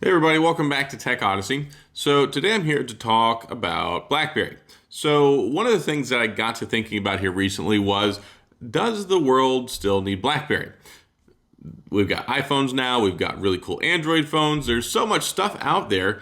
Hey everybody, welcome back to Tech Odyssey. So today I'm here to talk about BlackBerry. So one of the things that I got to thinking about here recently was, does the world still need BlackBerry? We've got iPhones now, we've got really cool Android phones, there's so much stuff out there.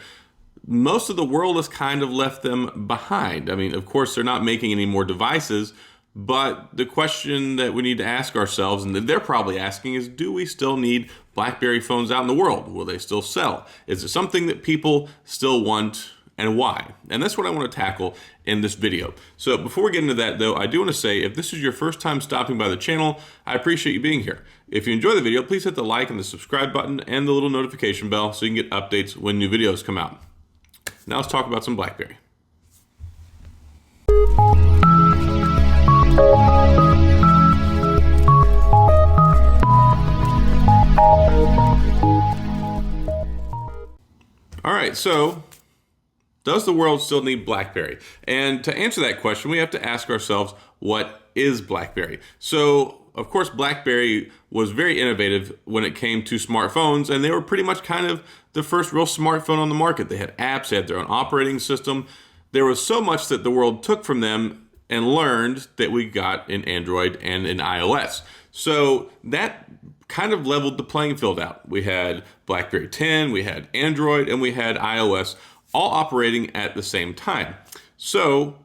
Most of the world has kind of left them behind. I mean, of course, they're not making any more devices, but the question that we need to ask ourselves, and that they're probably asking, is do we still need BlackBerry phones out in the world? Will they still sell? Is it something that people still want, and why? And that's what I want to tackle in this video. So before we get into that though, I do want to say, if this is your first time stopping by the channel, I appreciate you being here. If you enjoy the video, please hit the like and the subscribe button and the little notification bell so you can get updates when new videos come out. Now let's talk about some BlackBerry. All right, so does the world still need BlackBerry? And to answer that question, we have to ask ourselves, what is BlackBerry? So, of course, BlackBerry was very innovative when it came to smartphones, and they were pretty much kind of the first real smartphone on the market. They had apps, they had their own operating system. There was so much that the world took from them and learned that we got in Android and in iOS. So that kind of leveled the playing field out. We had BlackBerry 10, we had Android, and we had iOS all operating at the same time. So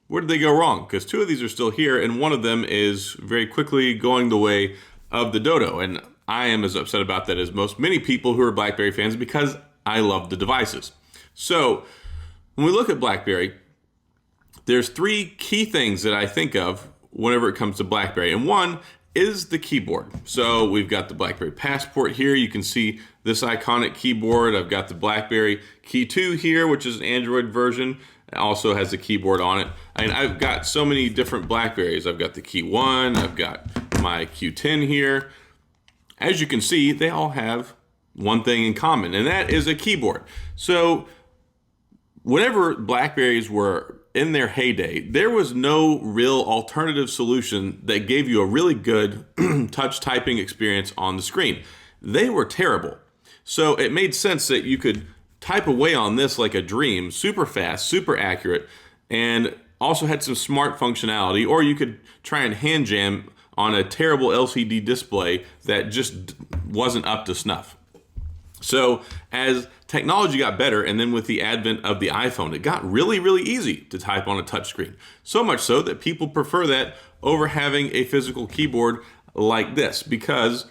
where did they go wrong? Because two of these are still here, and one of them is very quickly going the way of the dodo. And I am as upset about that as many people who are BlackBerry fans, because I love the devices. So when we look at BlackBerry, there's three key things that I think of whenever it comes to BlackBerry. And one is the keyboard. So we've got the BlackBerry Passport here. You can see this iconic keyboard. I've got the BlackBerry Key 2 here, which is an Android version. It also has a keyboard on it. And I've got so many different BlackBerries. I've got the Key 1, I've got my Q10 here. As you can see, they all have one thing in common, and that is a keyboard. So whenever BlackBerries were in their heyday, there was no real alternative solution that gave you a really good touch typing experience on the screen. They were terrible. So it made sense that you could type away on this like a dream, super fast, super accurate, and also had some smart functionality, or you could try and hand jam on a terrible LCD display that just wasn't up to snuff. So as technology got better, and then with the advent of the iPhone, it got really, really easy to type on a touchscreen. So much so that people prefer that over having a physical keyboard like this, because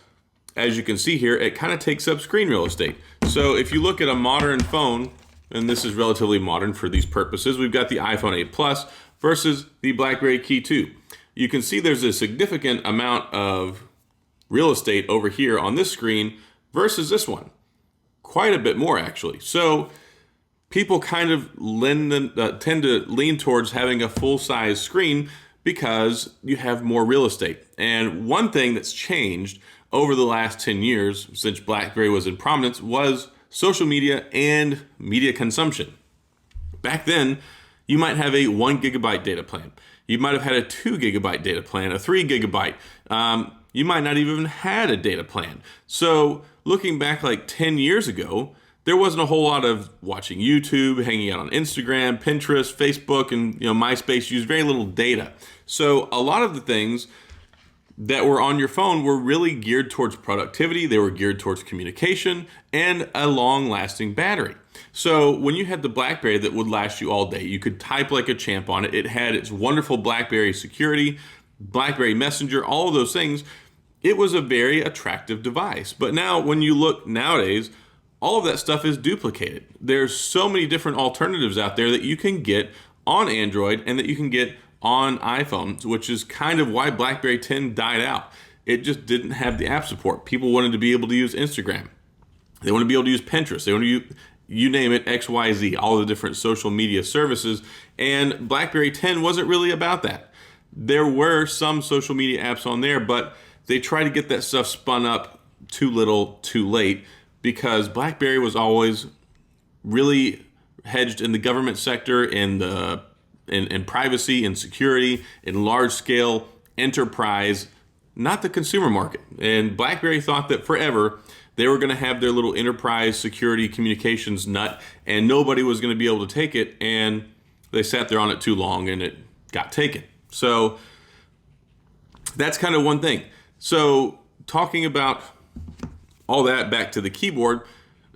as you can see here, it kind of takes up screen real estate. So if you look at a modern phone, and this is relatively modern for these purposes, we've got the iPhone 8 Plus versus the BlackBerry Key 2. You can see there's a significant amount of real estate over here on this screen versus this one. Quite a bit more, actually. So people kind of tend to lean towards having a full-size screen because you have more real estate. And one thing that's changed over the last 10 years since BlackBerry was in prominence was social media and media consumption. Back then, you might have a 1 gigabyte data plan. You might have had a 2 gigabyte data plan, a 3 gigabyte. You might not even had a data plan. So looking back like 10 years ago, there wasn't a whole lot of watching YouTube, hanging out on Instagram, Pinterest, Facebook, and MySpace used very little data. So a lot of the things that were on your phone were really geared towards productivity. They were geared towards communication and a long-lasting battery. So when you had the BlackBerry that would last you all day, you could type like a champ on it. It had its wonderful BlackBerry security, BlackBerry Messenger, all of those things. It was a very attractive device. But now when you look nowadays, all of that stuff is duplicated. There's so many different alternatives out there that you can get on Android and that you can get on iPhones, which is kind of why BlackBerry 10 died out. It just didn't have the app support. People wanted to be able to use Instagram. They want to be able to use Pinterest. They want to use, you name it, XYZ, all the different social media services. And BlackBerry 10 wasn't really about that. There were some social media apps on there, but they tried to get that stuff spun up too little, too late, because BlackBerry was always really hedged in the government sector, in privacy and security, in large scale enterprise, not the consumer market. And BlackBerry thought that forever they were going to have their little enterprise security communications nut, and nobody was going to be able to take it, and they sat there on it too long and it got taken. So that's kind of one thing. So talking about all that, back to the keyboard,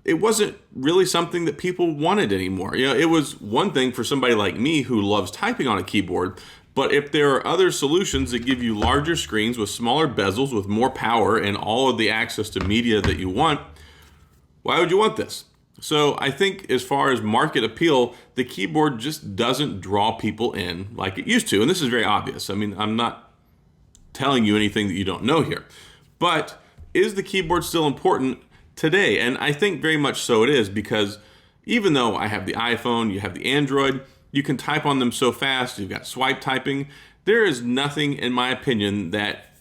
it wasn't really something that people wanted anymore. It was one thing for somebody like me who loves typing on a keyboard, but if there are other solutions that give you larger screens with smaller bezels, with more power and all of the access to media that you want, why would you want this? So I think as far as market appeal, the keyboard just doesn't draw people in like it used to. And this is very obvious. I mean, I'm not telling you anything that you don't know here. But is the keyboard still important today? And I think very much so it is, because even though I have the iPhone, you have the Android, you can type on them so fast, you've got swipe typing, there is nothing, in my opinion, that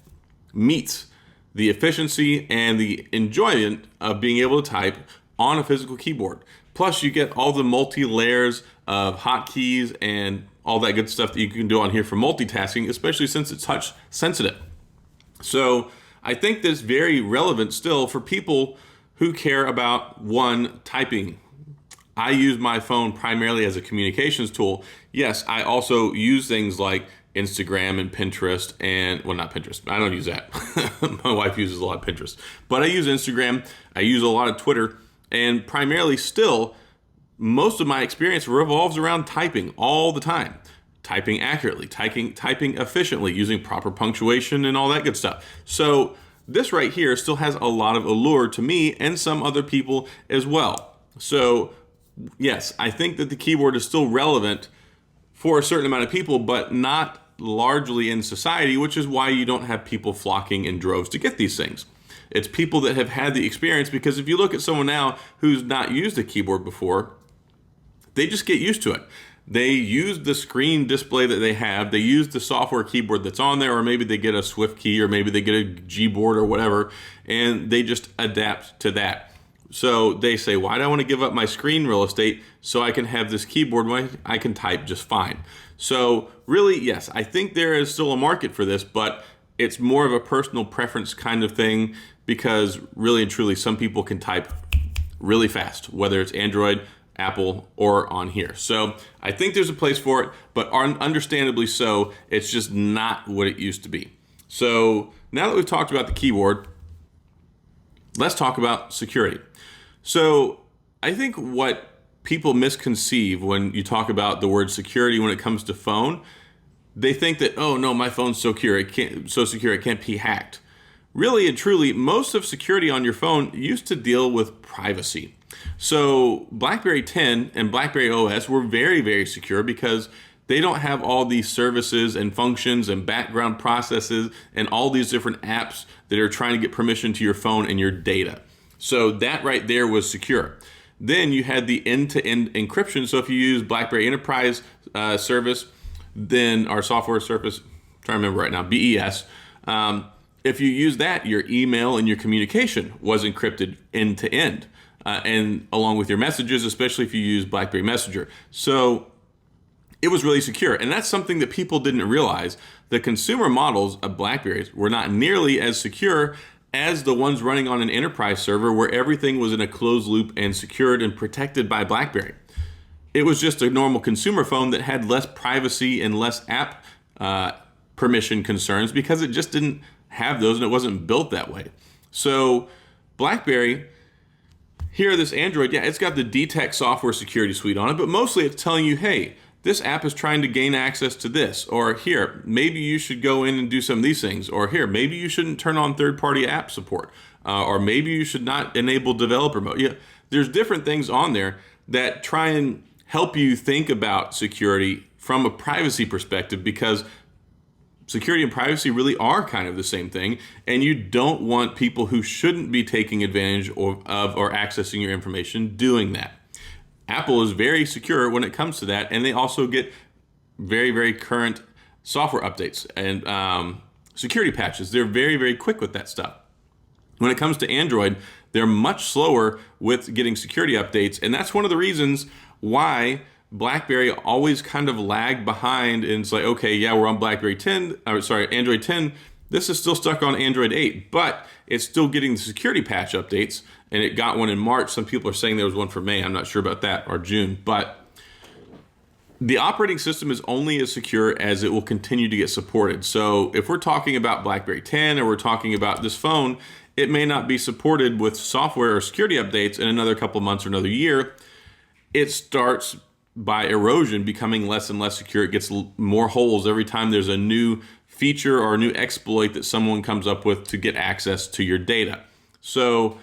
meets the efficiency and the enjoyment of being able to type on a physical keyboard. Plus, you get all the multi-layers of hotkeys and all that good stuff that you can do on here for multitasking, especially since it's touch sensitive. So I think that's very relevant still for people who care about, one, typing. I use my phone primarily as a communications tool. Yes, I also use things like Instagram and Pinterest, and, well, not Pinterest. I don't use that. My wife uses a lot of Pinterest. But I use Instagram. I use a lot of Twitter. And primarily still, most of my experience revolves around typing all the time. Typing accurately, typing efficiently, using proper punctuation and all that good stuff. So this right here still has a lot of allure to me and some other people as well. So yes, I think that the keyboard is still relevant for a certain amount of people, but not largely in society, which is why you don't have people flocking in droves to get these things. It's people that have had the experience, because if you look at someone now who's not used a keyboard before, they just get used to it. They use the screen display that they have, they use the software keyboard that's on there, or maybe they get a Swift key, or maybe they get a Gboard or whatever, and they just adapt to that. So they say, why do I want to give up my screen real estate so I can have this keyboard when I can type just fine? So really, yes, I think there is still a market for this, but it's more of a personal preference kind of thing, because really and truly, some people can type really fast, whether it's Android, Apple, or on here. So I think there's a place for it, but understandably so, it's just not what it used to be. So now that we've talked about the keyboard, let's talk about security. So I think what people misconceive when you talk about the word security when it comes to phone, they think that, oh no, my phone's so secure, it can't be hacked. Really and truly, most of security on your phone used to deal with privacy. So BlackBerry 10 and BlackBerry OS were very, very secure because they don't have all these services and functions and background processes and all these different apps that are trying to get permission to your phone and your data. So that right there was secure. Then you had the end-to-end encryption. So if you use BlackBerry Enterprise service, then our software service, I'm trying to remember right now, BES. If you use that, your email and your communication was encrypted end-to-end, and along with your messages, especially if you use BlackBerry Messenger. So it was really secure. And that's something that people didn't realize. The consumer models of BlackBerries were not nearly as secure as the ones running on an enterprise server where everything was in a closed loop and secured and protected by BlackBerry. It was just a normal consumer phone that had less privacy and less app permission concerns because it just didn't have those and it wasn't built that way. So BlackBerry, here this Android, yeah, it's got the DTEC software security suite on it, but mostly it's telling you, hey, this app is trying to gain access to this, or here, maybe you should go in and do some of these things, or here, maybe you shouldn't turn on third-party app support, or maybe you should not enable developer mode. Yeah, there's different things on there that try and help you think about security from a privacy perspective, because security and privacy really are kind of the same thing, and you don't want people who shouldn't be taking advantage of or accessing your information doing that. Apple is very secure when it comes to that, and they also get very, very current software updates and security patches. They're very, very quick with that stuff. When it comes to Android, they're much slower with getting security updates, and that's one of the reasons why BlackBerry always kind of lagged behind, and it's like, okay, yeah, we're on Android 10, This is still stuck on Android 8, but it's still getting the security patch updates, and it got one in March. Some people are saying there was one for May. I'm not sure about that, or June, but the operating system is only as secure as it will continue to get supported. So if we're talking about BlackBerry 10 or we're talking about this phone, it may not be supported with software or security updates in another couple months or another year. It starts by erosion becoming less and less secure. It gets more holes every time there's a new feature or a new exploit that someone comes up with to get access to your data. So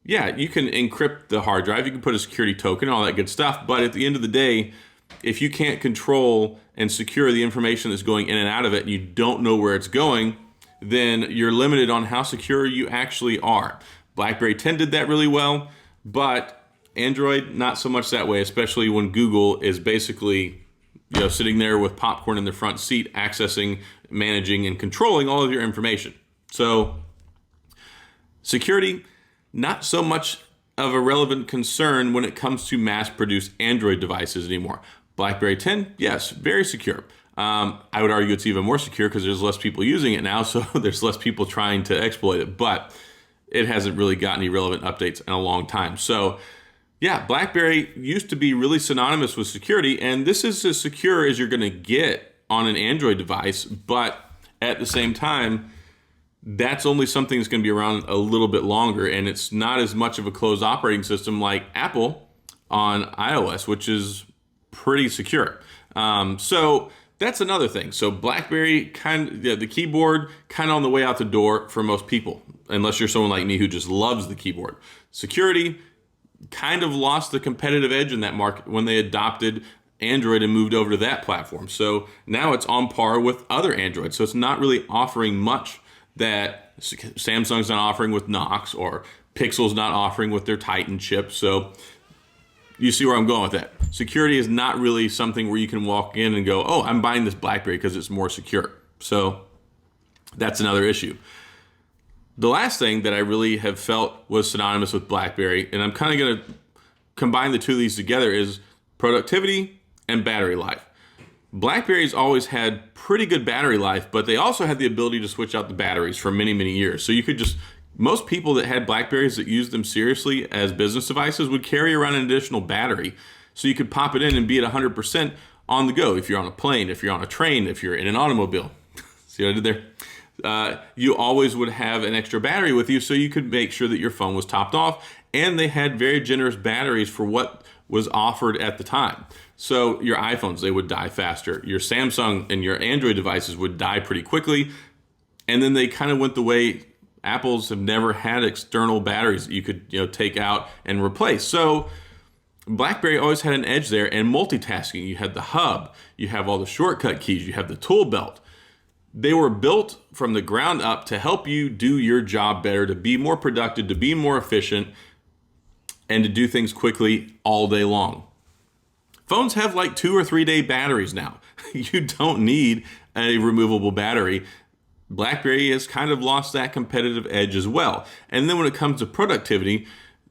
yeah, you can encrypt the hard drive, you can put a security token, all that good stuff, but at the end of the day, if you can't control and secure the information that's going in and out of it, and you don't know where it's going, then you're limited on how secure you actually are. BlackBerry 10 did that really well, but Android, not so much that way, especially when Google is basically sitting there with popcorn in the front seat, accessing, managing, and controlling all of your information. So security, not so much of a relevant concern when it comes to mass-produced Android devices anymore. BlackBerry 10, yes, very secure. I would argue it's even more secure because there's less people using it now, so there's less people trying to exploit it, but it hasn't really got any relevant updates in a long time. So yeah, BlackBerry used to be really synonymous with security, and this is as secure as you're going to get on an Android device, but at the same time, that's only something that's going to be around a little bit longer, and it's not as much of a closed operating system like Apple on iOS, which is pretty secure. So that's another thing. So BlackBerry, the keyboard, kind of on the way out the door for most people, unless you're someone like me who just loves the keyboard. Security kind of lost the competitive edge in that market when they adopted Android and moved over to that platform. So now it's on par with other Androids. So it's not really offering much that Samsung's not offering with Knox or Pixel's not offering with their Titan chip. So you see where I'm going with that. Security is not really something where you can walk in and go, oh, I'm buying this BlackBerry because it's more secure. So that's another issue. The last thing that I really have felt was synonymous with BlackBerry, and I'm kind of going to combine the two of these together, is productivity and battery life. BlackBerry's always had pretty good battery life, but they also had the ability to switch out the batteries for many, many years. So you could most people that had BlackBerries that used them seriously as business devices would carry around an additional battery. So you could pop it in and be at 100% on the go. If you're on a plane, if you're on a train, if you're in an automobile. See what I did there? You always would have an extra battery with you so you could make sure that your phone was topped off, and they had very generous batteries for what was offered at the time. So your iPhones, they would die faster. Your Samsung and your Android devices would die pretty quickly, and then they kind of went the way Apple's have never had external batteries that you could take out and replace. So BlackBerry always had an edge there, and multitasking. You had the hub, you have all the shortcut keys, you have the tool belt. They were built from the ground up to help you do your job better, to be more productive, to be more efficient, and to do things quickly all day long. Phones have like 2 or 3 day batteries now. You don't need a removable battery. BlackBerry has kind of lost that competitive edge as well. And then when it comes to productivity,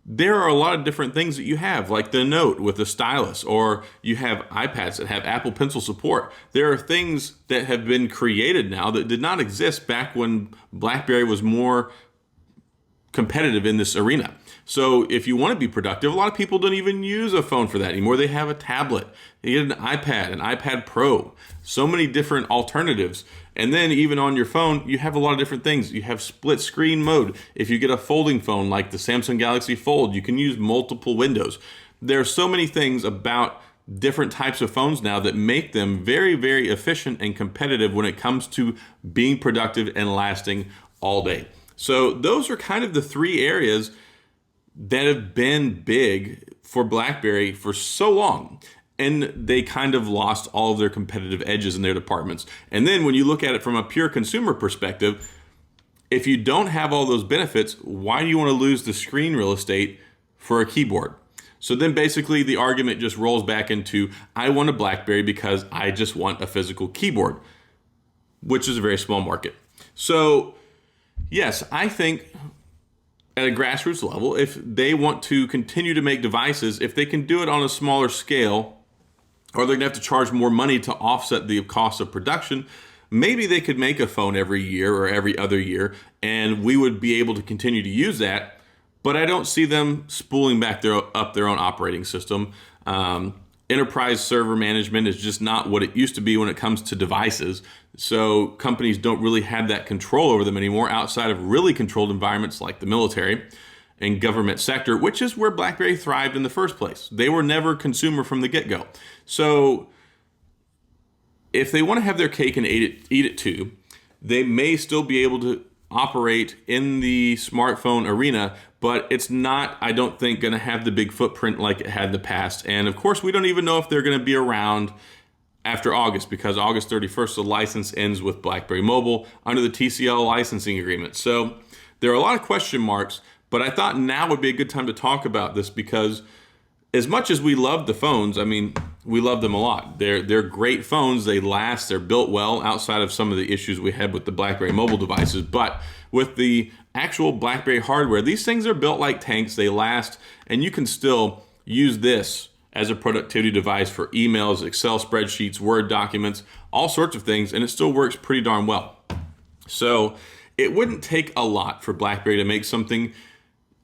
there are a lot of different things that you have, like the Note with the stylus, or you have iPads that have Apple Pencil support. There are things that have been created now that did not exist back when BlackBerry was more competitive in this arena. So if you want to be productive, a lot of people don't even use a phone for that anymore. They have a tablet, they get an iPad Pro, so many different alternatives. And then even on your phone, you have a lot of different things. You have split screen mode. If you get a folding phone like the Samsung Galaxy Fold, you can use multiple windows. There are so many things about different types of phones now that make them very, very efficient and competitive when it comes to being productive and lasting all day. So those are kind of the 3 areas that have been big for BlackBerry for so long. And they kind of lost all of their competitive edges in their departments. And then when you look at it from a pure consumer perspective, if you don't have all those benefits, why do you want to lose the screen real estate for a keyboard? So then basically the argument just rolls back into, I want a BlackBerry because I just want a physical keyboard, which is a very small market. So yes, I think at a grassroots level, if they want to continue to make devices, if they can do it on a smaller scale, or they're going to have to charge more money to offset the cost of production, maybe they could make a phone every year or every other year, and we would be able to continue to use that. But I don't see them spooling back up their own operating system. Enterprise server management is just not what it used to be when it comes to devices. So companies don't really have that control over them anymore outside of really controlled environments like the military and government sector, which is where BlackBerry thrived in the first place. They were never consumer from the get-go. So if they want to have their cake and eat it too, they may still be able to operate in the smartphone arena, but it's not, I don't think, going to have the big footprint like it had in the past. And of course, we don't even know if they're going to be around after August, because August 31st, the license ends with BlackBerry Mobile under the TCL licensing agreement. So there are a lot of question marks, but I thought now would be a good time to talk about this, because as much as we love the phones, I mean, we love them a lot. They're great phones. They last. They're built well outside of some of the issues we had with the BlackBerry mobile devices. But with the actual BlackBerry hardware, these things are built like tanks. They last, and you can still use this as a productivity device for emails, Excel spreadsheets, Word documents, all sorts of things, and it still works pretty darn well. So it wouldn't take a lot for BlackBerry to make something,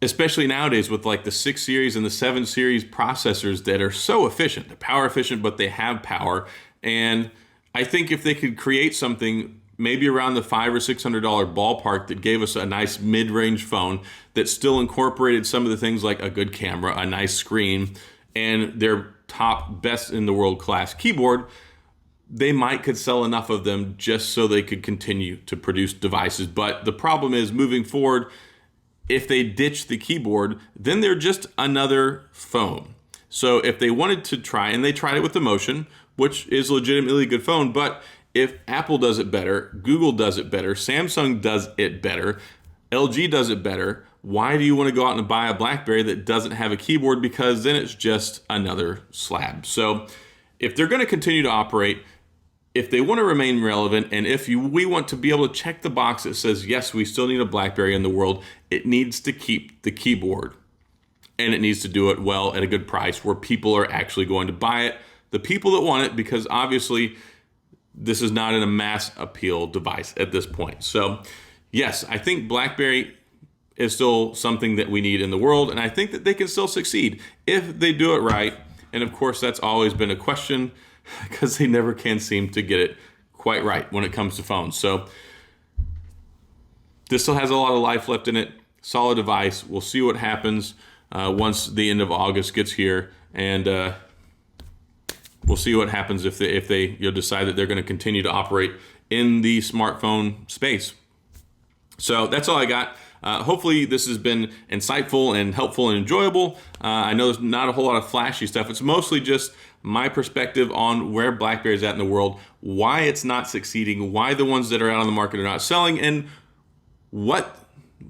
especially nowadays with like the 6 series and the 7 series processors that are so efficient. They're power efficient, but they have power. And I think if they could create something maybe around the $500 or $600 ballpark that gave us a nice mid-range phone that still incorporated some of the things like a good camera, a nice screen, and their top best in the world class keyboard, they might could sell enough of them just so they could continue to produce devices. But the problem is, moving forward, if they ditch the keyboard, then they're just another phone. So if they wanted to try, and they tried it with the Motion, which is legitimately a good phone, but if Apple does it better, Google does it better, Samsung does it better, LG does it better, why do you want to go out and buy a BlackBerry that doesn't have a keyboard? Because then it's just another slab. So if they're going to continue to operate, if they want to remain relevant, and if we want to be able to check the box that says, yes, we still need a BlackBerry in the world, it needs to keep the keyboard. And it needs to do it well at a good price where people are actually going to buy it. The people that want it, because obviously this is not in a mass appeal device at this point. So yes, I think BlackBerry is still something that we need in the world, and I think that they can still succeed if they do it right. And of course, that's always been a question, because they never can seem to get it quite right when it comes to phones. So this still has a lot of life left in it. Solid device. We'll see what happens once the end of August gets here, and we'll see what happens if they decide that they're going to continue to operate in the smartphone space. So that's all I got. Hopefully this has been insightful and helpful and enjoyable. I know there's not a whole lot of flashy stuff. It's mostly just my perspective on where BlackBerry is at in the world, why it's not succeeding, why the ones that are out on the market are not selling, and what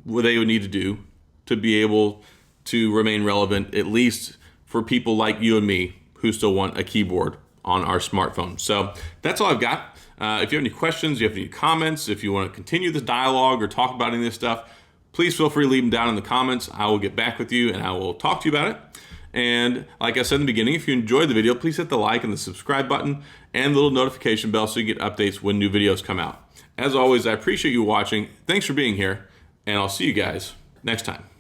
they would need to do to be able to remain relevant, at least for people like you and me who still want a keyboard on our smartphone. So that's all I've got. If you have any questions, you have any comments, if you want to continue this dialogue or talk about any of this stuff, please feel free to leave them down in the comments. I will get back with you and I will talk to you about it. And like I said in the beginning, if you enjoyed the video, please hit the like and the subscribe button and the little notification bell so you get updates when new videos come out. As always, I appreciate you watching. Thanks for being here, and I'll see you guys next time.